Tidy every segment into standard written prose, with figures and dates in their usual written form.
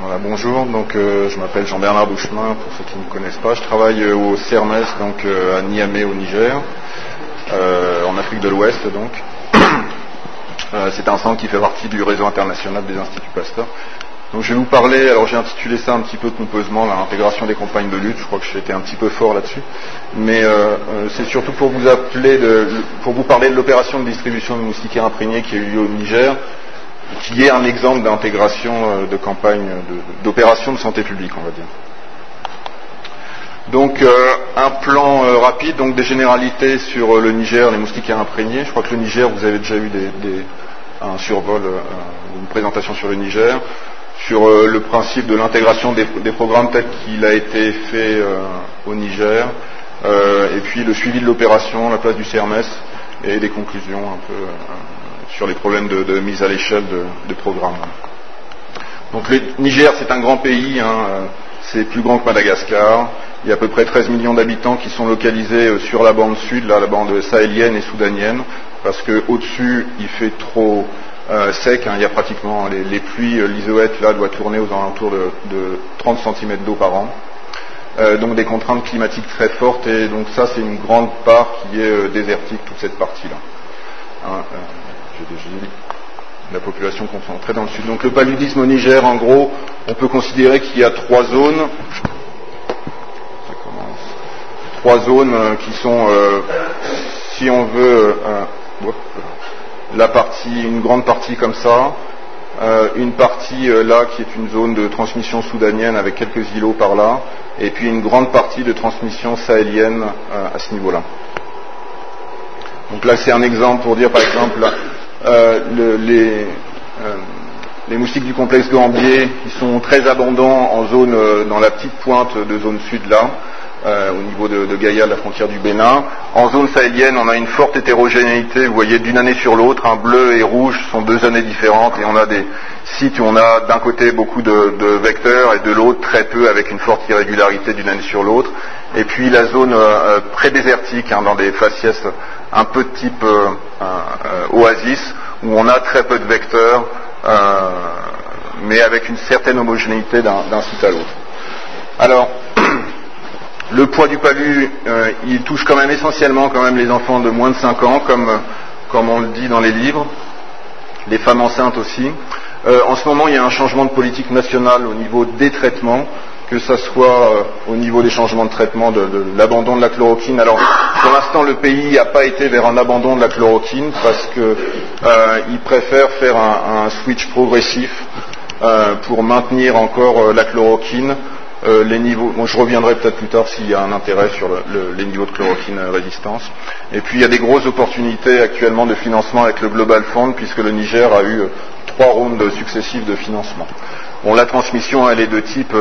Voilà, bonjour, donc je m'appelle Jean-Bernard Bouchemin, pour ceux qui ne me connaissent pas. Je travaille au CERMES, donc à Niamey au Niger, en Afrique de l'Ouest donc. C'est un centre qui fait partie du réseau international des Instituts Pasteur. Donc je vais vous parler, alors j'ai intitulé ça un petit peu pompeusement, l'intégration des campagnes de lutte. Je crois que j'ai été un petit peu fort là-dessus, mais c'est surtout pour vous pour vous parler de l'opération de distribution de moustiquaires imprégnés qui a eu lieu au Niger, qui est un exemple d'intégration de campagne, d'opération de santé publique, on va dire. Donc un plan rapide, donc des généralités sur le Niger, les moustiquaires imprégnés. Je crois que le Niger, vous avez déjà eu un survol, une présentation sur le Niger, sur le principe de l'intégration des programmes tel qu'il a été fait au Niger, et puis le suivi de l'opération, la place du CERMES, et des conclusions un peu sur les problèmes de mise à l'échelle de programmes. Donc le Niger, c'est un grand pays, c'est plus grand que Madagascar. Il y a à peu près 13 millions d'habitants qui sont localisés sur la bande sud, la bande sahélienne et soudanienne, parce qu'au-dessus, il fait trop sec, il y a pratiquement les pluies, l'isoète là doit tourner aux alentours de 30 cm d'eau par an. Donc des contraintes climatiques très fortes, et donc ça c'est une grande part qui est désertique, toute cette partie-là. J'ai déjà dit la population concentrée dans le sud. Donc le paludisme au Niger, en gros, on peut considérer qu'il y a trois zones. Trois zones qui sont, si on veut, une grande partie comme ça, une partie là qui est une zone de transmission soudanienne avec quelques îlots par là, et puis une grande partie de transmission sahélienne à ce niveau-là. Donc là c'est un exemple pour dire par exemple les moustiques du complexe Gambier qui sont très abondants en zone, dans la petite pointe de zone sud là, au niveau de Gaïa, de la frontière du Bénin. En zone sahélienne, on a une forte hétérogénéité, vous voyez, d'une année sur l'autre, bleu et rouge sont deux années différentes, et on a des sites où on a d'un côté beaucoup de vecteurs et de l'autre très peu, avec une forte irrégularité d'une année sur l'autre. Et puis la zone pré-désertique, dans des faciès un peu de type oasis, où on a très peu de vecteurs, mais avec une certaine homogénéité d'un site à l'autre. Alors, le poids du palu, il touche quand même essentiellement les enfants de moins de 5 ans, comme on le dit dans les livres, les femmes enceintes aussi. En ce moment, il y a un changement de politique nationale au niveau des traitements, que ce soit au niveau des changements de traitement, de l'abandon de la chloroquine. Alors, pour l'instant, le pays n'a pas été vers un abandon de la chloroquine, parce qu'il préfère faire un switch progressif pour maintenir encore la chloroquine. Les niveaux, je reviendrai peut-être plus tard s'il y a un intérêt sur les niveaux de chloroquine résistance. Et puis il y a des grosses opportunités actuellement de financement avec le Global Fund, puisque le Niger a eu 3 rounds successifs de financement. Bon, la transmission, elle est de type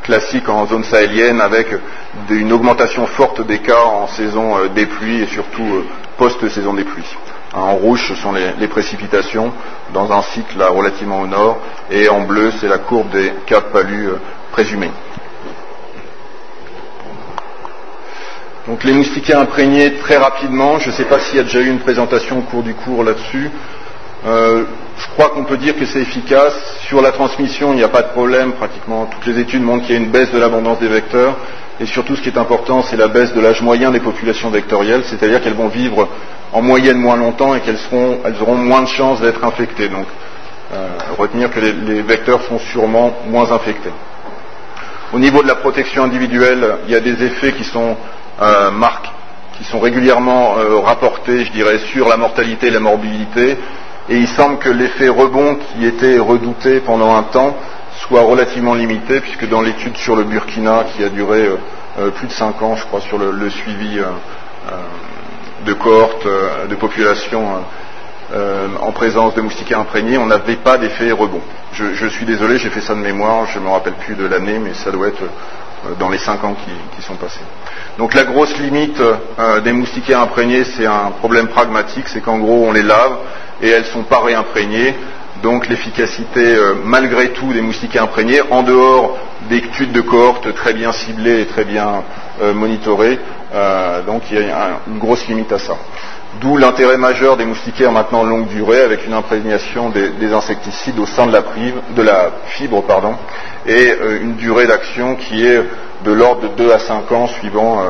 classique en zone sahélienne, avec une augmentation forte des cas en saison des pluies et surtout post-saison des pluies. En rouge, ce sont les précipitations dans un cycle là, relativement au nord, et en bleu, c'est la courbe des cas de palu présumés. Donc les moustiquaires imprégnés, très rapidement, je ne sais pas s'il y a déjà eu une présentation au cours du cours là-dessus. Je crois qu'on peut dire que c'est efficace. Sur la transmission, il n'y a pas de problème, pratiquement toutes les études montrent qu'il y a une baisse de l'abondance des vecteurs, et surtout ce qui est important, c'est la baisse de l'âge moyen des populations vectorielles, c'est-à-dire qu'elles vont vivre en moyenne moins longtemps et qu'elles auront moins de chances d'être infectées. Donc, retenir que les vecteurs sont sûrement moins infectés. Au niveau de la protection individuelle, il y a des effets qui sont qui sont régulièrement rapportés, je dirais, sur la mortalité et la morbidité. Et il semble que l'effet rebond qui était redouté pendant un temps soit relativement limité, puisque dans l'étude sur le Burkina, qui a duré plus de 5 ans, je crois, sur le suivi de cohortes de population en présence de moustiquaires imprégnés, on n'avait pas d'effet rebond. Je suis désolé, j'ai fait ça de mémoire, je ne me rappelle plus de l'année, mais ça doit être dans les 5 ans qui sont passés. Donc la grosse limite des moustiquaires imprégnés, c'est un problème pragmatique, c'est qu'en gros on les lave et elles ne sont pas réimprégnées. Donc l'efficacité malgré tout des moustiquaires imprégnés, en dehors d'études de cohortes très bien ciblées et très bien monitorées, donc il y a une grosse limite à ça. D'où l'intérêt majeur des moustiquaires maintenant longue durée, avec une imprégnation des insecticides au sein de la fibre, et une durée d'action qui est de l'ordre de 2 à 5 ans suivant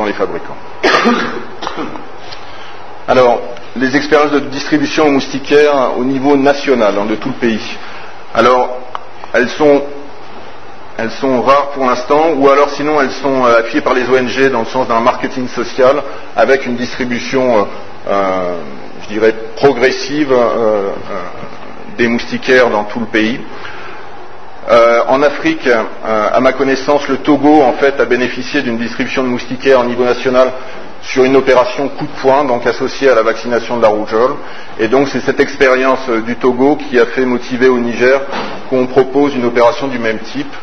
les fabricants. Alors, les expériences de distribution moustiquaire au niveau national, de tout le pays. Alors, elles sont rares pour l'instant, ou alors sinon elles sont appuyées par les ONG dans le sens d'un marketing social, avec une distribution, je dirais, progressive des moustiquaires dans tout le pays. En Afrique, à ma connaissance, le Togo en fait a bénéficié d'une distribution de moustiquaires au niveau national sur une opération coup de poing, donc associée à la vaccination de la rougeole. Et donc c'est cette expérience du Togo qui a fait motiver au Niger qu'on propose une opération du même type.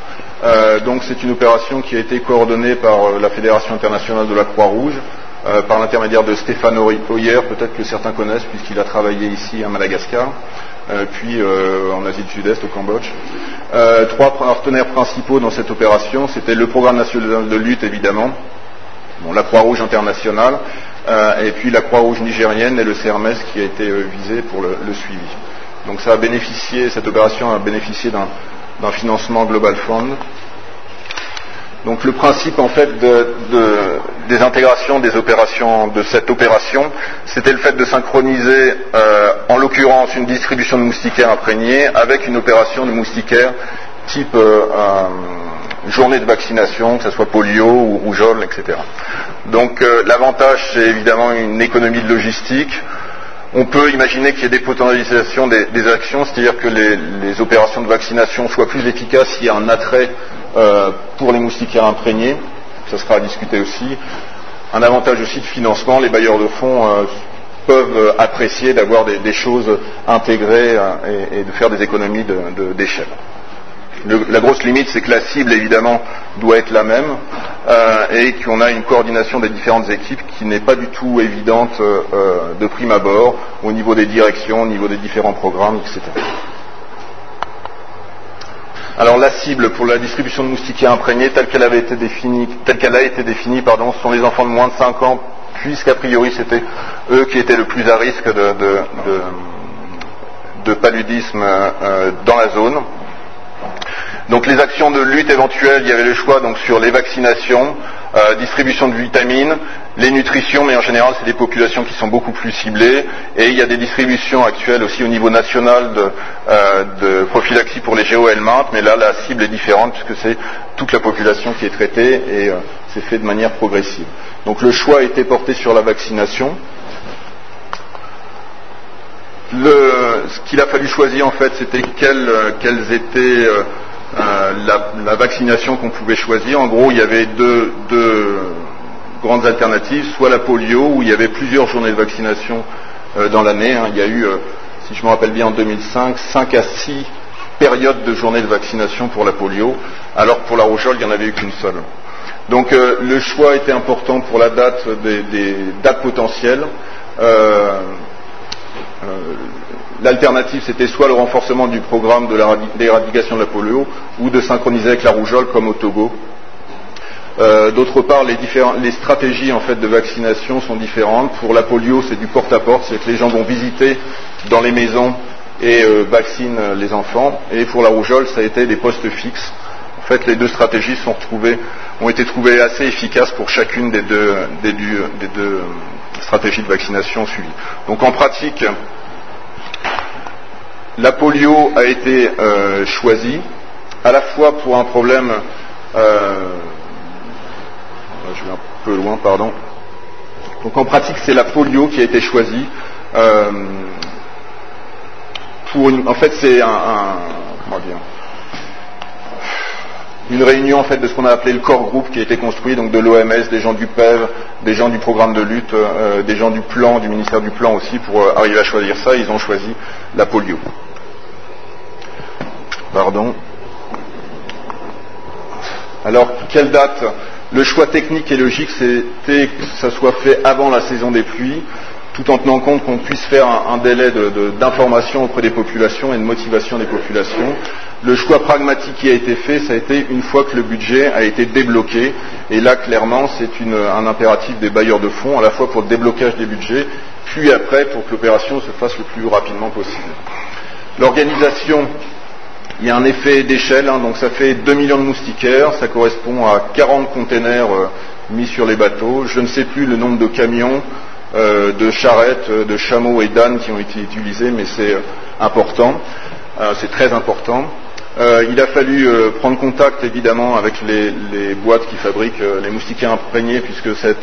Donc c'est une opération qui a été coordonnée par la Fédération internationale de la Croix-Rouge, par l'intermédiaire de Stéphane Hoyer, peut-être que certains connaissent puisqu'il a travaillé ici à Madagascar, puis en Asie du Sud-Est, au Cambodge. 3 partenaires principaux dans cette opération, c'était le Programme national de lutte évidemment, la Croix-Rouge internationale, et puis la Croix-Rouge nigérienne et le CERMES qui a été visé pour le suivi. Donc ça a bénéficié, cette opération a bénéficié d'un financement Global Fund. Donc le principe en fait des intégrations des opérations de cette opération, c'était le fait de synchroniser en l'occurrence une distribution de moustiquaires imprégnés avec une opération de moustiquaires type journée de vaccination, que ce soit polio ou rougeole, etc. Donc l'avantage c'est évidemment une économie de logistique. On peut imaginer qu'il y ait des potentialisations des actions, c'est-à-dire que les opérations de vaccination soient plus efficaces s'il y a un attrait pour les moustiquaires imprégnés. Ça sera à discuter aussi. Un avantage aussi de financement, les bailleurs de fonds peuvent apprécier d'avoir des choses intégrées et de faire des économies d'échelle. La grosse limite, c'est que la cible, évidemment, doit être la même et qu'on a une coordination des différentes équipes qui n'est pas du tout évidente de prime abord, au niveau des directions, au niveau des différents programmes, etc. Alors la cible pour la distribution de moustiquaires imprégnés, telle qu'elle a été définie, sont les enfants de moins de 5 ans, puisqu'a priori c'était eux qui étaient le plus à risque de paludisme dans la zone. Donc les actions de lutte éventuelles, il y avait le choix donc sur les vaccinations, distribution de vitamines, les nutritions, mais en général c'est des populations qui sont beaucoup plus ciblées, et il y a des distributions actuelles aussi au niveau national de prophylaxie pour les GOL-MAINTE, mais là la cible est différente puisque c'est toute la population qui est traitée et c'est fait de manière progressive. Donc le choix a été porté sur la vaccination. Ce qu'il a fallu choisir en fait, c'était quelles étaient la vaccination qu'on pouvait choisir. En gros, il y avait deux grandes alternatives, soit la polio, où il y avait plusieurs journées de vaccination dans l'année. Il y a eu, si je me rappelle bien, en 2005, 5 à 6 périodes de journées de vaccination pour la polio, alors que pour la rougeole, il n'y en avait eu qu'une seule. Donc le choix était important pour la date des dates potentielles. L'alternative, c'était soit le renforcement du programme d'éradication de la polio ou de synchroniser avec la rougeole comme au Togo. D'autre part, les stratégies en fait de vaccination sont différentes. Pour la polio, c'est du porte-à-porte, c'est que les gens vont visiter dans les maisons et vaccinent les enfants. Et pour la rougeole, ça a été des postes fixes. En fait, les deux stratégies ont été trouvées assez efficaces pour chacune des deux stratégies de vaccination suivies. Donc en pratique, la polio a été choisie, à la fois pour un problème, je vais un peu loin, pardon. Donc en pratique, c'est la polio qui a été choisie. En fait, c'est une réunion en fait de ce qu'on a appelé le core group qui a été construit, donc de l'OMS, des gens du PEV, des gens du programme de lutte, des gens du plan, du ministère du plan aussi, pour arriver à choisir ça. Ils ont choisi la polio. Pardon. Alors, quelle date? Le choix technique et logique, c'était que ça soit fait avant la saison des pluies, tout en tenant compte qu'on puisse faire un délai d'information auprès des populations et de motivation des populations. Le choix pragmatique qui a été fait, ça a été une fois que le budget a été débloqué. Et là, clairement, c'est un impératif des bailleurs de fonds, à la fois pour le déblocage des budgets, puis après pour que l'opération se fasse le plus rapidement possible. L'organisation, il y a un effet d'échelle, donc ça fait 2 millions de moustiquaires, ça correspond à 40 containers mis sur les bateaux. Je ne sais plus le nombre de camions, de charrettes, de chameaux et d'ânes qui ont été utilisés, mais c'est important, c'est très important. Il a fallu prendre contact évidemment avec les boîtes qui fabriquent les moustiquaires imprégnés, puisque ça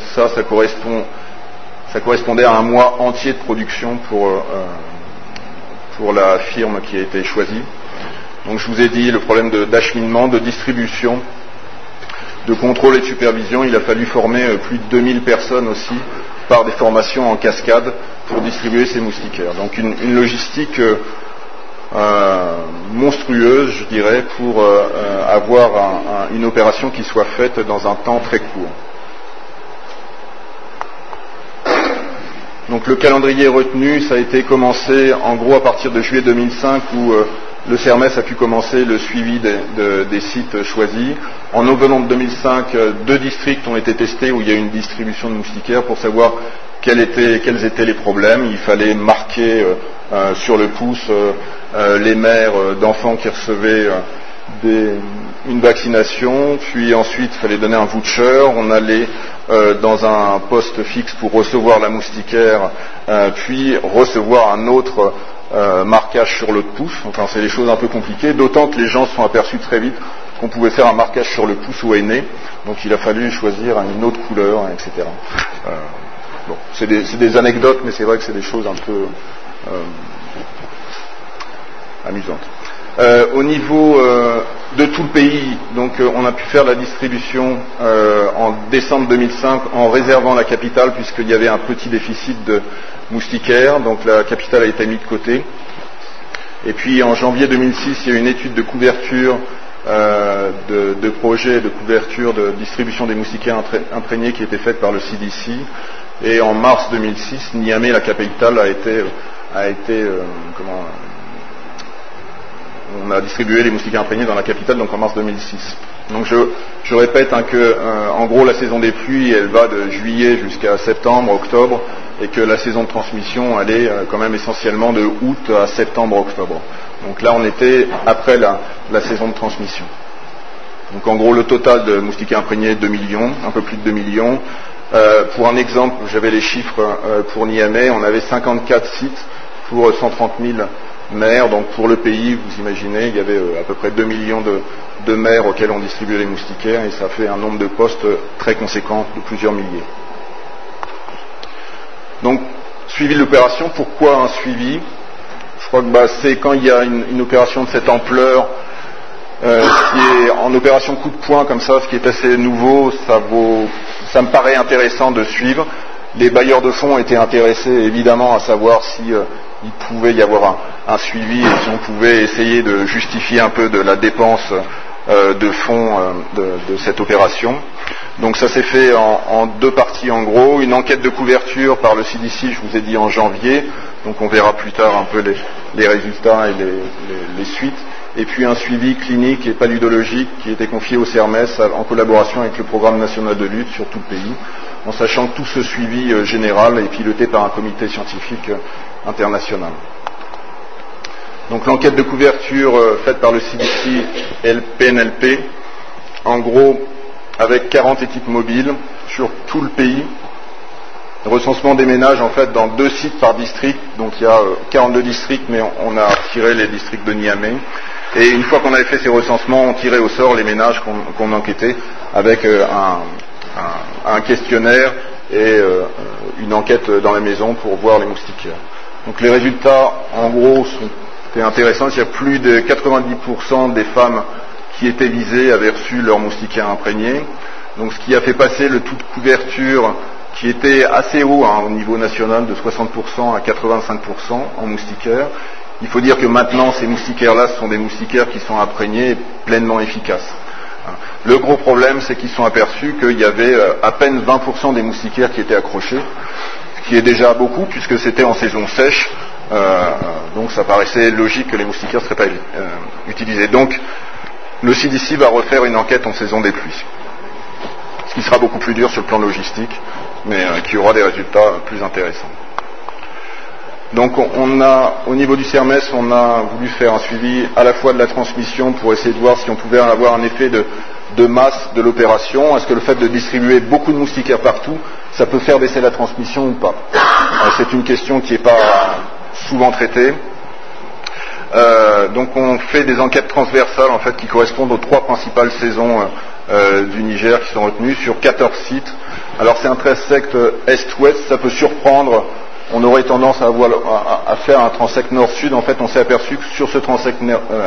correspondait à un mois entier de production pour la firme qui a été choisie. Donc je vous ai dit le problème d'acheminement, de distribution, de contrôle et de supervision. Il a fallu former plus de 2000 personnes aussi par des formations en cascade pour distribuer ces moustiquaires. Donc une logistique monstrueuse, je dirais, pour avoir une opération qui soit faite dans un temps très court. Donc le calendrier retenu, ça a été commencé en gros à partir de juillet 2005 où le CERMES a pu commencer le suivi des sites choisis. En novembre 2005, 2 districts ont été testés où il y a une distribution de moustiquaires pour savoir quels étaient les problèmes. Il fallait marquer sur le pouce les mères d'enfants qui recevaient une vaccination, puis ensuite il fallait donner un voucher. On allait dans un poste fixe pour recevoir la moustiquaire, puis recevoir un autre marquage sur l'autre pouce. Enfin, c'est des choses un peu compliquées, d'autant que les gens se sont aperçus très vite qu'on pouvait faire un marquage sur le pouce au henné, donc il a fallu choisir une autre couleur, etc. Bon, c'est des anecdotes, mais c'est vrai que c'est des choses un peu amusantes. Au niveau de tout le pays, donc on a pu faire la distribution en décembre 2005 en réservant la capitale puisqu'il y avait un petit déficit de moustiquaires, donc la capitale a été mise de côté. Et puis en janvier 2006, il y a eu une étude de couverture de projet de couverture de distribution des moustiquaires imprégnés qui a été faite par le CDC. Et en mars 2006, Niamey, la capitale, on a distribué les moustiquaires imprégnés dans la capitale, donc en mars 2006. Donc je répète que, en gros, la saison des pluies, elle va de juillet jusqu'à septembre, octobre, et que la saison de transmission, elle est quand même essentiellement de août à septembre, octobre. Donc là, on était après la saison de transmission. Donc en gros, le total de moustiquaires imprégnés, 2 millions, un peu plus de 2 millions. Pour un exemple, j'avais les chiffres pour Niamey, on avait 54 sites pour 130 000 mères, donc pour le pays, vous imaginez, il y avait à peu près 2 millions de mères auxquelles on distribuait les moustiquaires, et ça fait un nombre de postes très conséquent, de plusieurs milliers. Donc, suivi de l'opération, pourquoi un suivi? Je crois que c'est quand il y a une opération de cette ampleur, qui est en opération coup de poing comme ça, ce qui est assez nouveau, ça me paraît intéressant de suivre. Les bailleurs de fonds étaient intéressés évidemment à savoir si il pouvait y avoir un suivi et si on pouvait essayer de justifier un peu de la dépense de fonds de cette opération. Donc ça s'est fait en 2 parties en gros. Une enquête de couverture par le CDC, je vous ai dit en janvier, donc on verra plus tard un peu les résultats et les suites. Et puis un suivi clinique et paludologique qui était confié au CERMES en collaboration avec le Programme national de lutte sur tout le pays, en sachant que tout ce suivi général est piloté par un comité scientifique international. Donc l'enquête de couverture faite par le CDC et le PNLP, en gros avec 40 équipes mobiles sur tout le pays, recensement des ménages en fait dans 2 sites par district, donc il y a 42 districts, mais on a tiré les districts de Niamey. Et une fois qu'on avait fait ces recensements, on tirait au sort les ménages qu'on enquêtait avec un questionnaire et une enquête dans la maison pour voir les moustiquaires. Donc les résultats, en gros, sont intéressants. Il y a plus de 90% des femmes qui étaient visées avaient reçu leur moustiquaire imprégné. Donc ce qui a fait passer le taux de couverture qui était assez haut au niveau national, de 60% à 85% en moustiquaires. Il faut dire que maintenant, ces moustiquaires-là, ce sont des moustiquaires qui sont imprégnés et pleinement efficaces. Le gros problème, c'est qu'ils sont aperçus qu'il y avait à peine 20% des moustiquaires qui étaient accrochés, ce qui est déjà beaucoup puisque c'était en saison sèche, donc ça paraissait logique que les moustiquaires ne seraient pas utilisés. utilisé. Donc, le CDC va refaire une enquête en saison des pluies, ce qui sera beaucoup plus dur sur le plan logistique, mais qui aura des résultats plus intéressants. Donc au niveau du CERMES, on a voulu faire un suivi à la fois de la transmission pour essayer de voir si on pouvait avoir un effet de masse de l'opération. Est-ce que le fait de distribuer beaucoup de moustiquaires partout, ça peut faire baisser la transmission ou pas? C'est une question qui n'est pas souvent traitée. Donc on fait des enquêtes transversales en fait qui correspondent aux 3 principales saisons du Niger qui sont retenues sur 14 sites. Alors c'est un transect est-ouest, ça peut surprendre. On aurait tendance à faire un transect nord-sud. En fait, on s'est aperçu que sur ce transect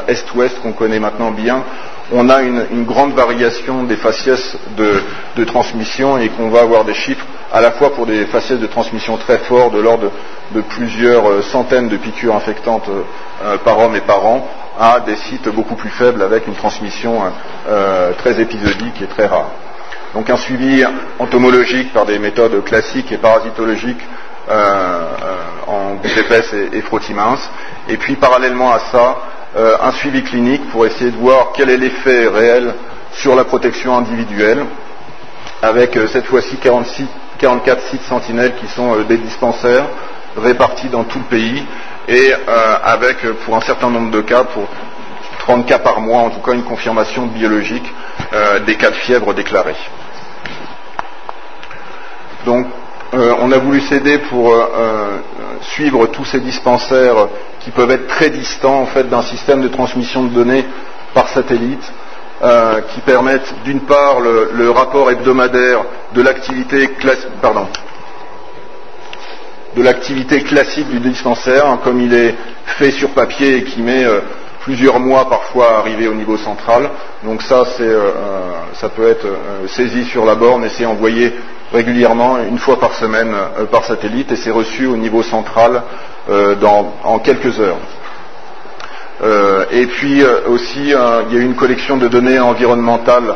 est-ouest qu'on connaît maintenant bien, on a une grande variation des faciès de transmission et qu'on va avoir des chiffres à la fois pour des faciès de transmission très forts de l'ordre de plusieurs centaines de piqûres infectantes par homme et par an, à des sites beaucoup plus faibles avec une transmission très épisodique et très rare. Donc un suivi entomologique par des méthodes classiques et parasitologiques en gouttes épaisses et frottis minces, et puis parallèlement à ça, un suivi clinique pour essayer de voir quel est l'effet réel sur la protection individuelle, avec cette fois-ci 44 sites sentinelles qui sont des dispensaires répartis dans tout le pays, et avec pour un certain nombre de cas, pour 30 cas par mois en tout cas, une confirmation biologique des cas de fièvre déclarés. Donc on a voulu s'aider pour suivre tous ces dispensaires qui peuvent être très distants en fait d'un système de transmission de données par satellite, qui permettent d'une part le rapport hebdomadaire de l'activité classique du dispensaire, hein, comme il est fait sur papier et qui met plusieurs mois parfois à arriver au niveau central. Donc ça peut être saisi sur la borne et c'est envoyé régulièrement, une fois par semaine, par satellite, et c'est reçu au niveau central en quelques heures. Et puis aussi, il y a eu une collection de données environnementales,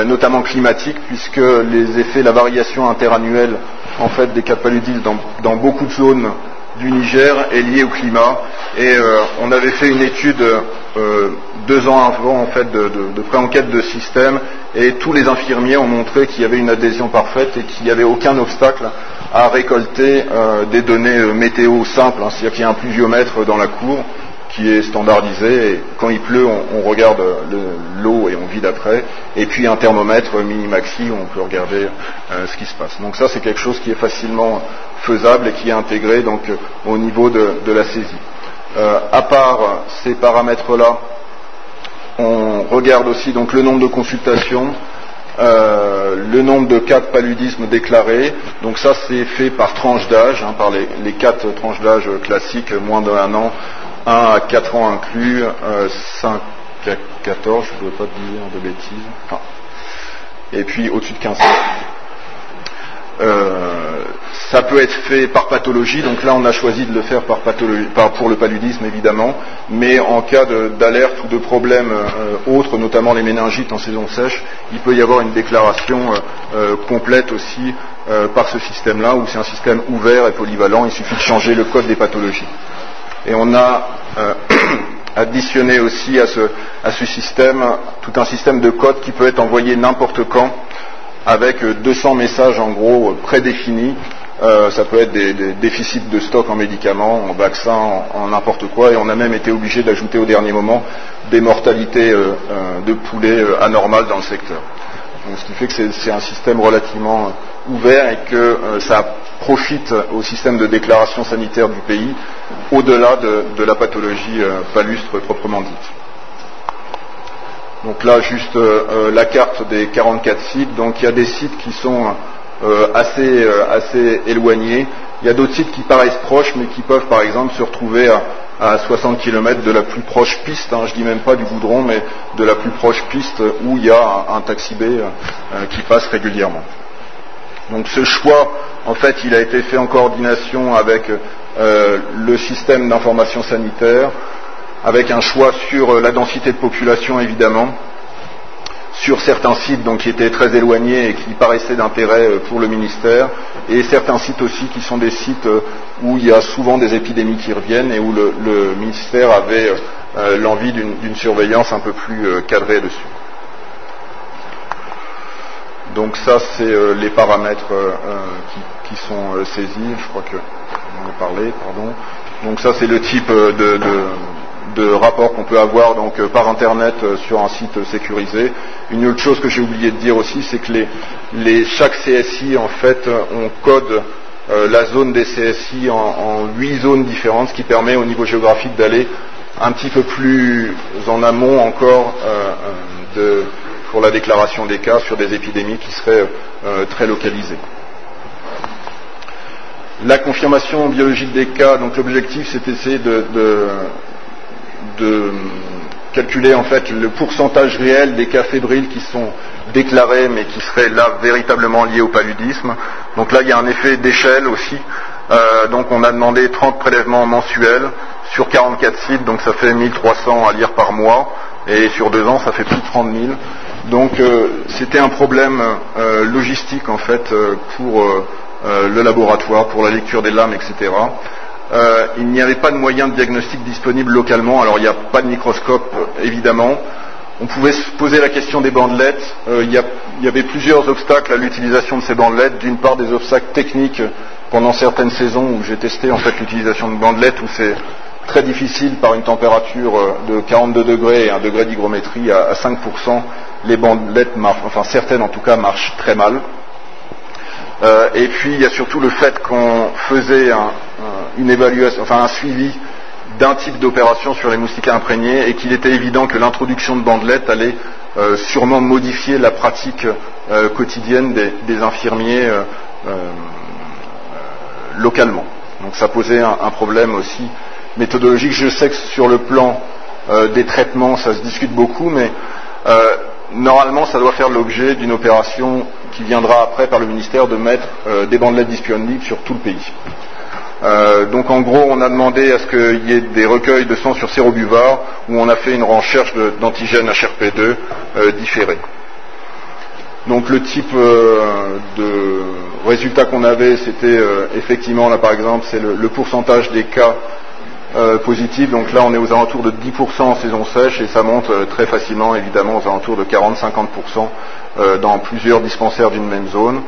notamment climatiques, puisque les effets, la variation interannuelle en fait des cas de paludisme dans beaucoup de zones du Niger est liée au climat. Et on avait fait une étude 2 ans avant en fait de pré-enquête de système, et tous les infirmiers ont montré qu'il y avait une adhésion parfaite et qu'il n'y avait aucun obstacle à récolter des données météo simples, hein, c'est-à-dire qu'il y a un pluviomètre dans la cour qui est standardisé, et quand il pleut on regarde l'eau et on vide après, et puis un thermomètre mini-maxi où on peut regarder ce qui se passe. Donc ça c'est quelque chose qui est facilement faisable et qui est intégré donc au niveau de la saisie. À part ces paramètres-là, on regarde aussi donc le nombre de consultations, le nombre de cas de paludisme déclarés. Donc ça c'est fait par tranche d'âge, hein, par les 4 tranches d'âge classiques, moins d'1 an, 1 à 4 ans inclus, 5 à 14, je ne veux pas dire de bêtises, enfin, et puis au-dessus de 15 ans. Ça peut être fait par pathologie, donc là on a choisi de le faire par pathologie, pour le paludisme évidemment, mais en cas d'alerte ou de problèmes autres, notamment les méningites en saison sèche, il peut y avoir une déclaration complète aussi par ce système-là, où c'est un système ouvert et polyvalent, il suffit de changer le code des pathologies. Et on a additionné aussi à ce système tout un système de code qui peut être envoyé n'importe quand, avec 200 messages en gros prédéfinis. Ça peut être des déficits de stock en médicaments, en vaccins, en n'importe quoi, et on a même été obligé d'ajouter au dernier moment des mortalités de poulets anormales dans le secteur. Donc, ce qui fait que c'est un système relativement ouvert et que ça profite au système de déclaration sanitaire du pays, au-delà de la pathologie palustre proprement dite. Donc là, juste la carte des 44 sites. Donc il y a des sites qui sont assez éloignés. Il y a d'autres sites qui paraissent proches, mais qui peuvent par exemple se retrouver à 60 km de la plus proche piste, hein, je dis même pas du goudron, mais de la plus proche piste où il y a un taxi B qui passe régulièrement. Donc ce choix, en fait, il a été fait en coordination avec le système d'information sanitaire, avec un choix sur la densité de population évidemment, sur certains sites donc, qui étaient très éloignés et qui paraissaient d'intérêt pour le ministère, et certains sites aussi qui sont des sites où il y a souvent des épidémies qui reviennent et où le ministère avait l'envie d'une surveillance un peu plus cadrée dessus. Donc ça, c'est les paramètres qui sont saisis. Je crois que on en a parlé, pardon. Donc ça, c'est le type de rapport qu'on peut avoir donc par Internet sur un site sécurisé. Une autre chose que j'ai oublié de dire aussi, c'est que chaque CSI, en fait, on code la zone des CSI en 8 zones différentes, ce qui permet au niveau géographique d'aller un petit peu plus en amont encore pour la déclaration des cas sur des épidémies qui seraient très localisées. La confirmation biologique des cas, donc l'objectif c'est d'essayer de calculer en fait le pourcentage réel des cas fébriles qui sont déclarés mais qui seraient là véritablement liés au paludisme. Donc là il y a un effet d'échelle aussi. Donc on a demandé 30 prélèvements mensuels sur 44 sites, donc ça fait 1300 à lire par mois, et sur 2 ans ça fait plus de 30 000. Donc c'était un problème logistique en fait pour le laboratoire, pour la lecture des lames, etc. Il n'y avait pas de moyen de diagnostic disponible localement, alors il n'y a pas de microscope évidemment. On pouvait se poser la question des bandelettes. Il y avait plusieurs obstacles à l'utilisation de ces bandelettes. D'une part des obstacles techniques pendant certaines saisons où j'ai testé en fait l'utilisation de bandelettes, où c'est très difficile par une température de 42 degrés et un degré d'hygrométrie à 5%, les bandelettes marchent, enfin certaines en tout cas marchent très mal. Et puis il y a surtout le fait qu'on faisait une évaluation, enfin un suivi d'un type d'opération sur les moustiquaires imprégnés et qu'il était évident que l'introduction de bandelettes allait sûrement modifier la pratique quotidienne des infirmiers localement. Donc ça posait un problème aussi méthodologique. Je sais que sur le plan des traitements, ça se discute beaucoup, mais normalement, ça doit faire l'objet d'une opération qui viendra après par le ministère de mettre des bandelettes disponibles sur tout le pays. Donc en gros, on a demandé à ce qu'il y ait des recueils de sang sur sérobuvard où on a fait une recherche d'antigènes HRP2 différés. Donc le type de résultat qu'on avait, c'était effectivement, là par exemple, c'est le pourcentage des cas positifs. Donc là, on est aux alentours de 10% en saison sèche et ça monte très facilement, évidemment, aux alentours de 40-50% dans plusieurs dispensaires d'une même zone.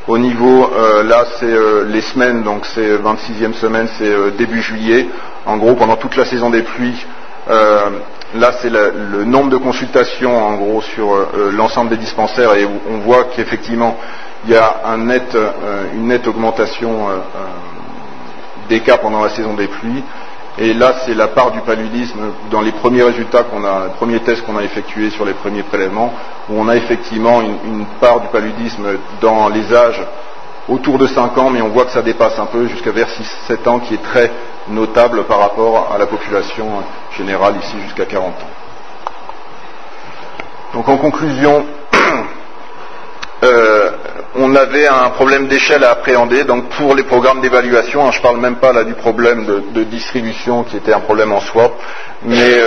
Au niveau, là, c'est les semaines, donc c'est 26e semaine, c'est début juillet. En gros, pendant toute la saison des pluies, là, c'est le nombre de consultations, en gros, sur l'ensemble des dispensaires, et on voit qu'effectivement, il y a une nette augmentation des cas pendant la saison des pluies. Et là, c'est la part du paludisme dans les premiers résultats les premiers tests qu'on a effectués sur les premiers prélèvements, où on a effectivement une part du paludisme dans les âges autour de 5 ans, mais on voit que ça dépasse un peu jusqu'à vers 6-7 ans, qui est très notable par rapport à la population générale, ici jusqu'à 40 ans. Donc en conclusion, on avait un problème d'échelle à appréhender, donc pour les programmes d'évaluation, je ne parle même pas là du problème de distribution qui était un problème en soi, mais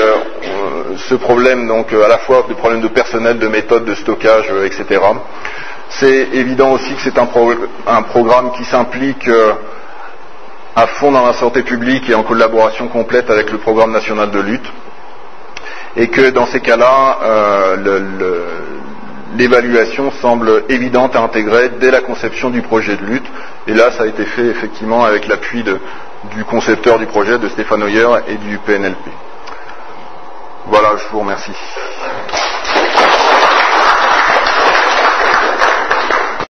ce problème donc à la fois du problème de personnel, de méthode, de stockage, etc. C'est évident aussi que c'est un programme qui s'implique à fond dans la santé publique et en collaboration complète avec le programme national de lutte, et que dans ces cas-là, l'évaluation semble évidente à intégrer dès la conception du projet de lutte, et là ça a été fait effectivement avec l'appui du concepteur du projet, de Stéphane Hoyer, et du PNLP. Voilà, je vous remercie.